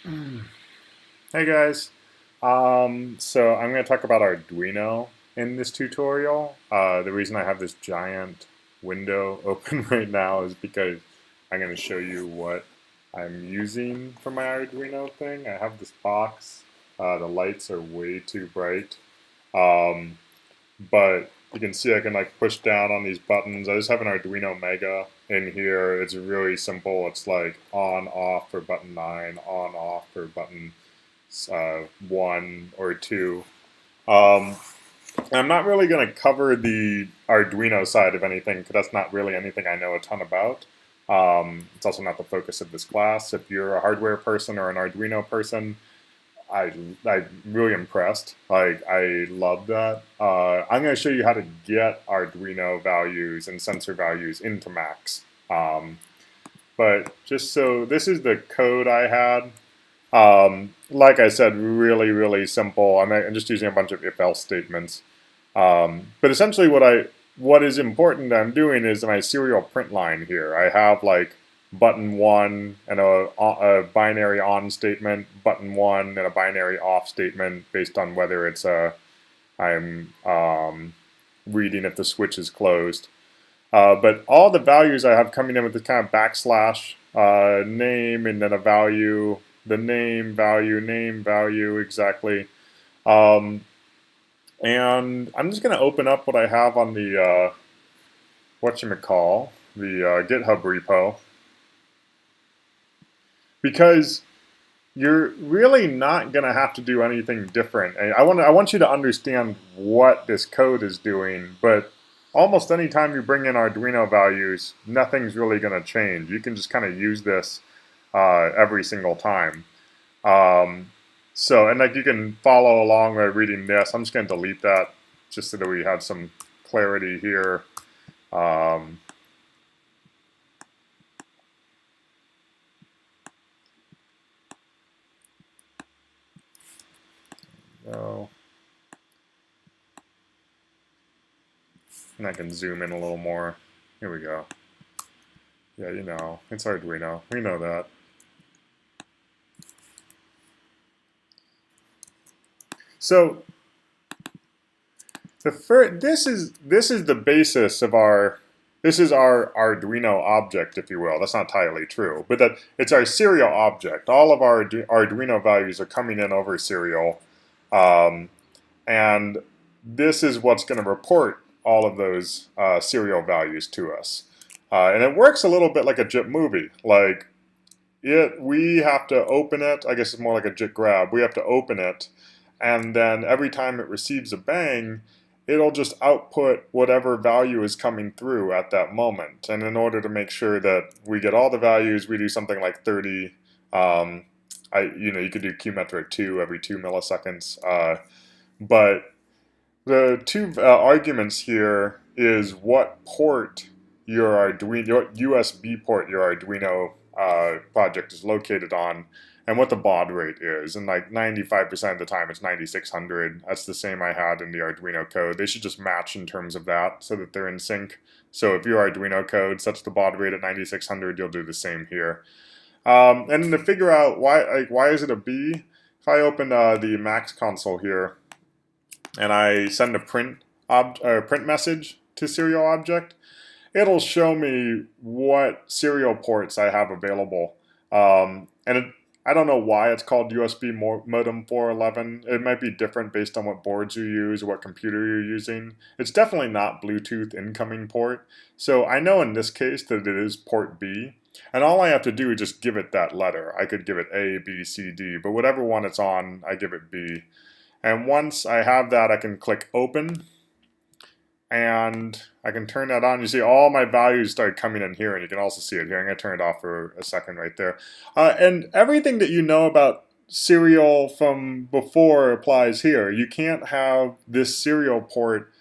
Hey guys, so I'm going to talk about Arduino in this tutorial. The reason I have this giant window open right now is because I'm going to show you what I'm using for my Arduino thing. I have this box. The lights are way too bright, um, but you can see I can like push down on these buttons. I just have an Arduino Mega in here. It's really simple. It's like on off for button 9, on off for button 1 or 2. Um, I'm not really going to cover the Arduino side of anything because that's not really anything I know a ton about. It's also not the focus of this class. If you're a hardware person or an Arduino person, I'm really impressed. Like, I love that. I'm going to show you how to get Arduino values and sensor values into Max. But just so this is the code I had. Like I said, really, really simple. I'm just using a bunch of if-else statements. But essentially, what is important that I'm doing is my serial print line here. I have like button 1 and a binary on statement, button 1 and a binary off statement based on whether it's I'm reading if the switch is closed. But all the values I have coming in with this kind of backslash name and then a value, the name value exactly. Um, and I'm just going to open up what I have on the whatchamacall, the GitHub repo, because you're really not going to have to do anything different. And I want you to understand what this code is doing, but almost any time you bring in Arduino values, nothing's really going to change. You can just kind of use this every single time. And like you can follow along by reading this. I'm just going to delete that just so that we have some clarity here. Um, no. And I can zoom in a little more. Here we go. Yeah, you know, it's Arduino. We know that. So this is the basis of our Arduino object, if you will. That's not entirely true, but that it's our serial object. All of our Arduino values are coming in over serial, um, and this is what's going to report all of those serial values to us. And it works a little bit like a JIT movie. Like we have to open it. I guess it's more like a JIT grab. We have to open it, and then every time it receives a bang, it'll just output whatever value is coming through at that moment. And in order to make sure that we get all the values, we do something like 30. You could do qmetric 2 every 2 milliseconds. But the two arguments here is what port your Arduino, what USB port your Arduino project is located on, and what the baud rate is. And like 95% of the time, it's 9600. That's the same I had in the Arduino code. They should just match in terms of that so that they're in sync. So if your Arduino code sets the baud rate at 9600, you'll do the same here. And then to figure out why is it a B, if I open the Max console here, and I send a print message to serial object, it'll show me what serial ports I have available. I don't know why it's called USB modem 411. It might be different based on what boards you use or what computer you're using. It's definitely not Bluetooth incoming port. So I know in this case that it is port B. And all I have to do is just give it that letter. I could give it A, B, C, D, but whatever one it's on, I give it B. And once I have that, I can click open and I can turn that on. You see all my values start coming in here, and you can also see it here. I'm going to turn it off for a second right there. And everything that you know about serial from before applies here. You can't have this serial port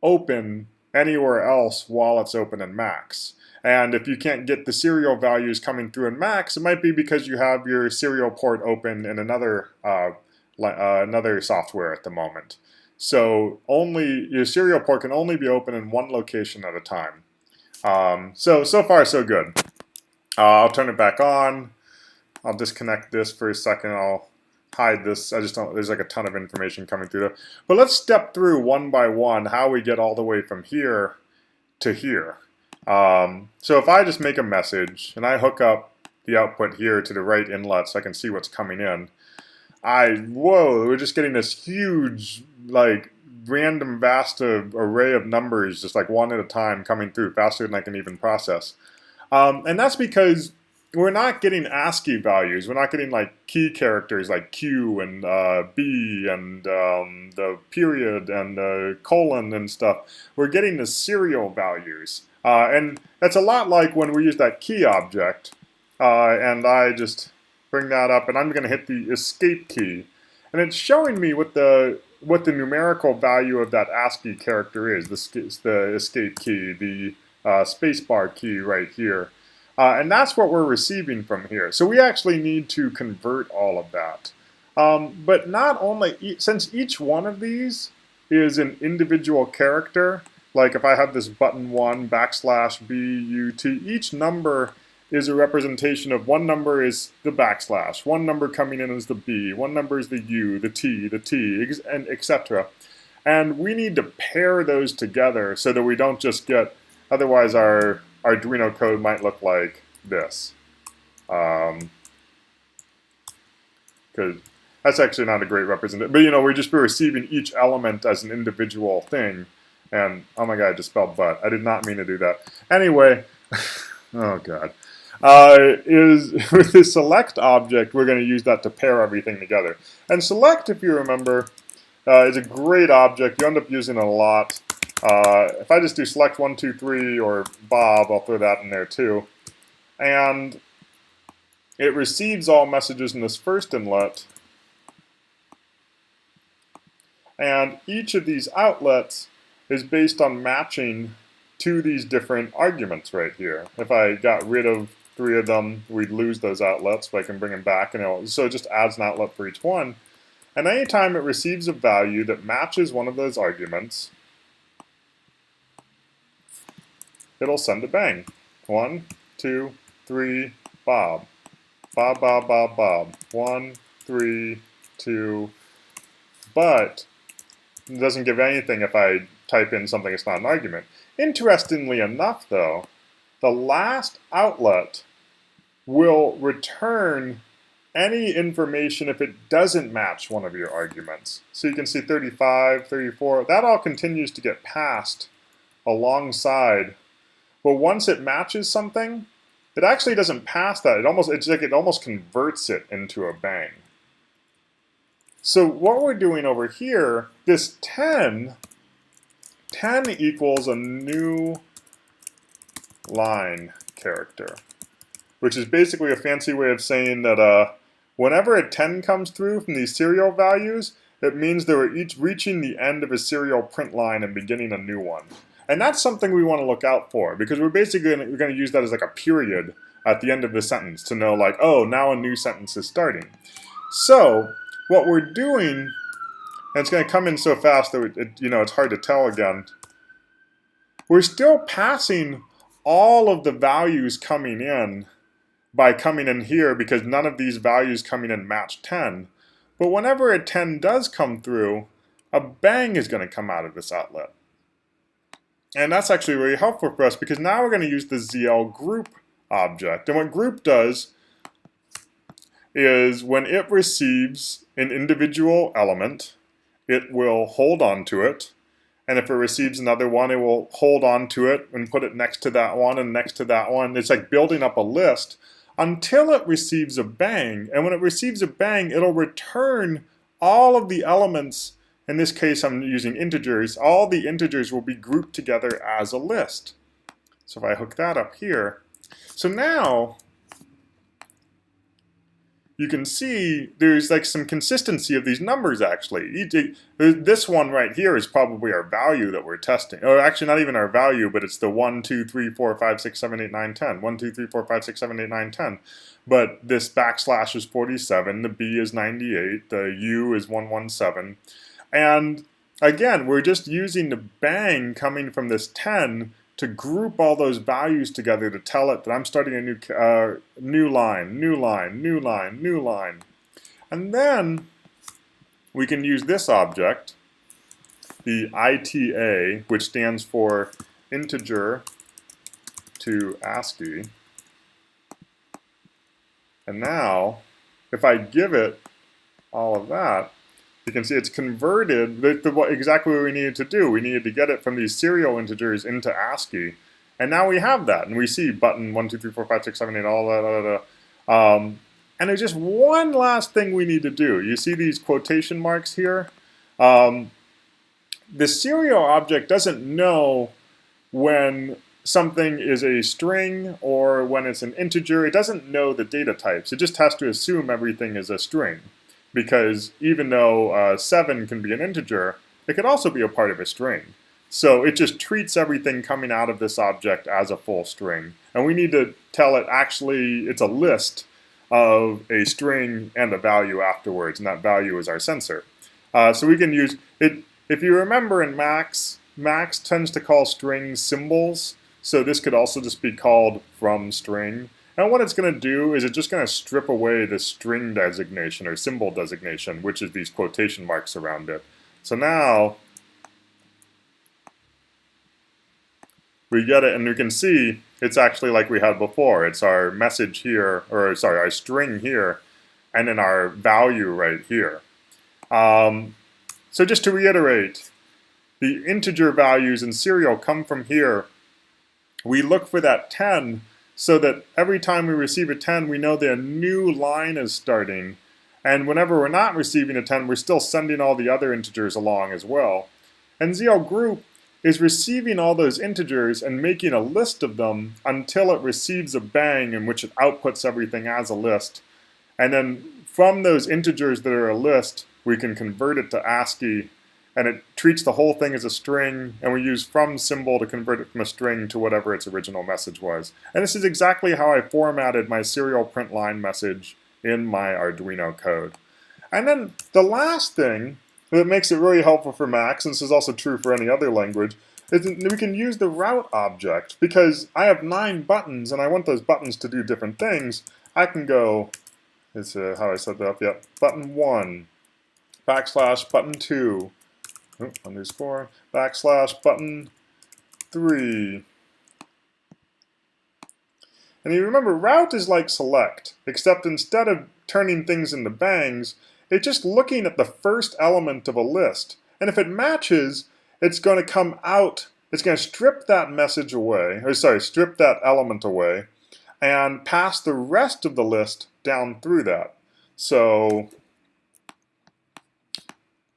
open anywhere else while it's open in Max. And if you can't get the serial values coming through in Max, it might be because you have your serial port open in another software at the moment. So only your serial port can only be open in one location at a time. So far so good. I'll turn it back on. I'll disconnect this for a second. I'll hide this. I just don't, there's like a ton of information coming through there. But let's step through one by one how we get all the way from here to here. So if I just make a message and I hook up the output here to the right inlet so I can see what's coming in, whoa, we're just getting this huge, like, random vast array of numbers just like one at a time coming through faster than I can even process. And that's because we're not getting ASCII values. We're not getting like key characters like Q and B and the period and the colon and stuff. We're getting the serial values. And that's a lot like when we use that key object. And I just bring that up and I'm going to hit the escape key. And it's showing me what the numerical value of that ASCII character is, the escape key, the spacebar key right here. And that's what we're receiving from here. So we actually need to convert all of that. But not only, since each one of these is an individual character, like if I have this button 1 \BUT, each number is a representation of one number is the \, one number coming in is the B, one number is the U, the T, and etc. And we need to pair those together so that we don't just get, otherwise our Arduino code might look like this. Because that's actually not a great representation. But you know, we're receiving each element as an individual thing. And oh my god, I just spelled butt. I did not mean to do that. Anyway, oh god. With the select object, we're going to use that to pair everything together. And select, if you remember, is a great object. You end up using it a lot. If I just do select 1, 2, 3 or Bob, I'll throw that in there too. And it receives all messages in this first inlet. And each of these outlets is based on matching to these different arguments right here. If I got rid of 3 of them, we'd lose those outlets, but I can bring them back. And so it just adds an outlet for each one. And anytime it receives a value that matches one of those arguments, it'll send a bang. 1, 2, 3, Bob. Bob, Bob, Bob, Bob. 1, 3, 2. But it doesn't give anything if I type in something that's not an argument. Interestingly enough, though, the last outlet will return any information if it doesn't match one of your arguments. So you can see 35, 34, that all continues to get passed alongside. But once it matches something, it actually doesn't pass that. It almost converts it into a bang. So what we're doing over here, this 10 equals a new line character, which is basically a fancy way of saying that whenever a 10 comes through from these serial values, it means they were each reaching the end of a serial print line and beginning a new one. And that's something we want to look out for, because we're basically going to use that as like a period at the end of the sentence to know like, oh, now a new sentence is starting. So what we're doing, and it's going to come in so fast that it's hard to tell again, we're still passing all of the values coming in by coming in here because none of these values coming in match 10. But whenever a 10 does come through, a bang is going to come out of this outlet. And that's actually really helpful for us because now we're going to use the ZL group object. And what group does is when it receives an individual element, it will hold on to it. And if it receives another one, it will hold on to it and put it next to that one and next to that one. It's like building up a list until it receives a bang. And when it receives a bang, it'll return all of the elements. In this case, I'm using integers. All the integers will be grouped together as a list. So if I hook that up here, so now you can see there's like some consistency of these numbers actually. This one right here is probably our value that we're testing. Or actually not even our value, but it's the 1, 2, 3, 4, 5, 6, 7, 8, 9, 10. 1, 2, 3, 4, 5, 6, 7, 8, 9, 10. But this backslash is 47, the B is 98, the U is 117. And again, we're just using the bang coming from this 10 to group all those values together to tell it that I'm starting a new line, new line, new line, new line. And then we can use this object, the ITA, which stands for integer to ASCII. And now, if I give it all of that, you can see it's converted exactly what we needed to do. We needed to get it from these serial integers into ASCII. And now we have that. And we see button 1, 2, 3, 4, 5, 6, 7, 8, all that. And there's just one last thing we need to do. You see these quotation marks here? The serial object doesn't know when something is a string or when it's an integer. It doesn't know the data types. It just has to assume everything is a string. Because even though 7 can be an integer, it could also be a part of a string. So it just treats everything coming out of this object as a full string. And we need to tell it actually it's a list of a string and a value afterwards, and that value is our sensor. So we can use it. If you remember in Max tends to call strings symbols, so this could also just be called from string. And what it's going to do is it's just going to strip away the string designation or symbol designation, which is these quotation marks around it. So now we get it, and we can see it's actually like we had before. It's our message here, or sorry, our string here, and then our value right here. So just to reiterate, the integer values in serial come from here. We look for that 10 so that every time we receive a 10, we know that a new line is starting. And whenever we're not receiving a 10, we're still sending all the other integers along as well. And ZL group is receiving all those integers and making a list of them until it receives a bang in which it outputs everything as a list. And then from those integers that are a list, we can convert it to ASCII, and it treats the whole thing as a string, and we use from symbol to convert it from a string to whatever its original message was. And this is exactly how I formatted my serial print line message in my Arduino code. And then the last thing that makes it really helpful for Max, and this is also true for any other language, is that we can use the route object. Because I have 9 buttons and I want those buttons to do different things, I can go, it's how I set that up, yep, button 1, backslash button 2, underscore, backslash button 3. And you remember, route is like select, except instead of turning things into bangs, it's just looking at the first element of a list. And if it matches, it's going to come out, it's going to strip that message away, or sorry, strip that element away, and pass the rest of the list down through that. So,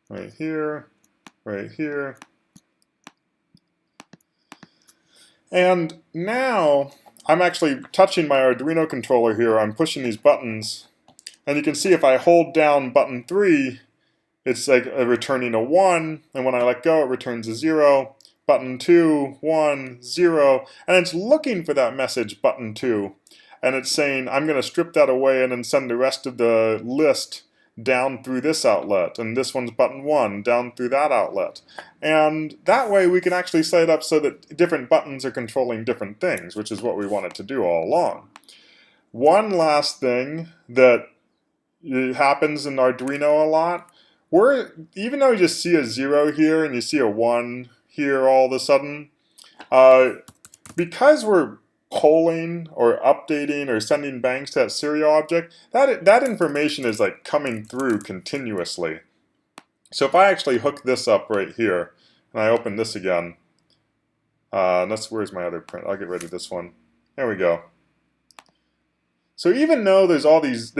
right here, right here. And now, I'm actually touching my Arduino controller here, I'm pushing these buttons, and you can see if I hold down button 3, it's like returning a 1, and when I let go it returns a 0. Button 2, 1, 0, and it's looking for that message, button 2, and it's saying I'm going to strip that away and then send the rest of the list down through this outlet, and this one's button 1, down through that outlet. And that way we can actually set it up so that different buttons are controlling different things, which is what we want it to do all along. One last thing that happens in Arduino a lot, even though you just see a 0 here and you see a 1 here all of a sudden, because we're polling or updating or sending bangs to that serial object, that information is like coming through continuously. So if I actually hook this up right here and I open this again, where's my other print? I'll get rid of this one. There we go. So even though there's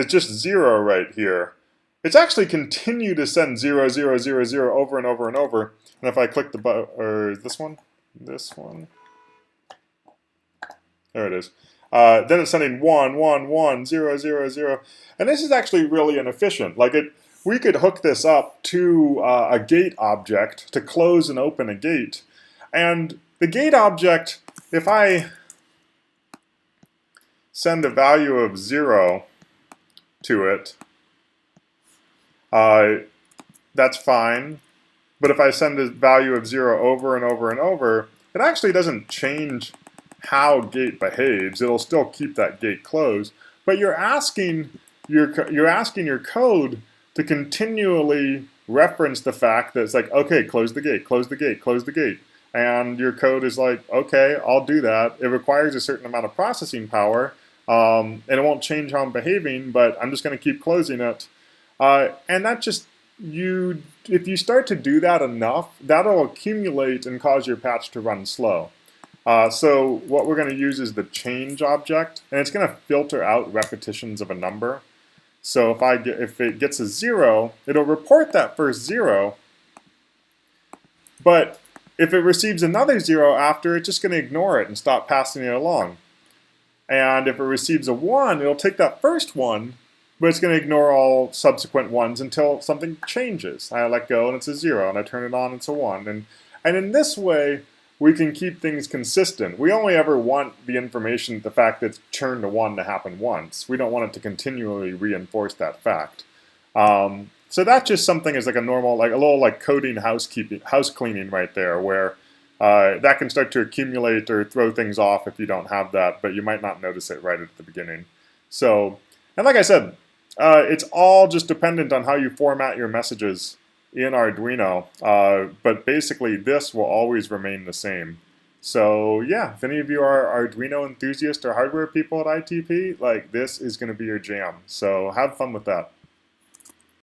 just 0 right here, it's actually continue to send 0, 0, 0, 0 over and over and over. And if I click the button, or this one, there it is. Then it's sending 1, 1, 1, 0, 0, 0. And this is actually really inefficient. We could hook this up to a gate object to close and open a gate. And the gate object, if I send a value of 0 to it, that's fine. But if I send a value of 0 over and over and over, it actually doesn't change how gate behaves. It'll still keep that gate closed, but you're asking your code to continually reference the fact that it's like, okay, close the gate, close the gate, close the gate. And your code is like, okay, I'll do that. It requires a certain amount of processing power, and it won't change how I'm behaving, but I'm just going to keep closing it. And that just, if you start to do that enough, that'll accumulate and cause your patch to run slow. So what we're going to use is the change object, and it's going to filter out repetitions of a number. So if it gets a 0, it'll report that first 0, but if it receives another 0 after, it's just going to ignore it and stop passing it along. And if it receives a 1, it'll take that first 1, but it's going to ignore all subsequent 1s until something changes. I let go and it's a 0, and I turn it on and it's a 1. And in this way, we can keep things consistent. We only ever want the information, the fact that it's turned to 1 to happen once. We don't want it to continually reinforce that fact. So that's just something as like a normal, like a little like coding house cleaning right there, where that can start to accumulate or throw things off if you don't have that, but you might not notice it right at the beginning. So, and like I said, it's all just dependent on how you format your messages in Arduino, but basically this will always remain the same. So yeah, if any of you are Arduino enthusiasts or hardware people at ITP, like this is going to be your jam. So have fun with that.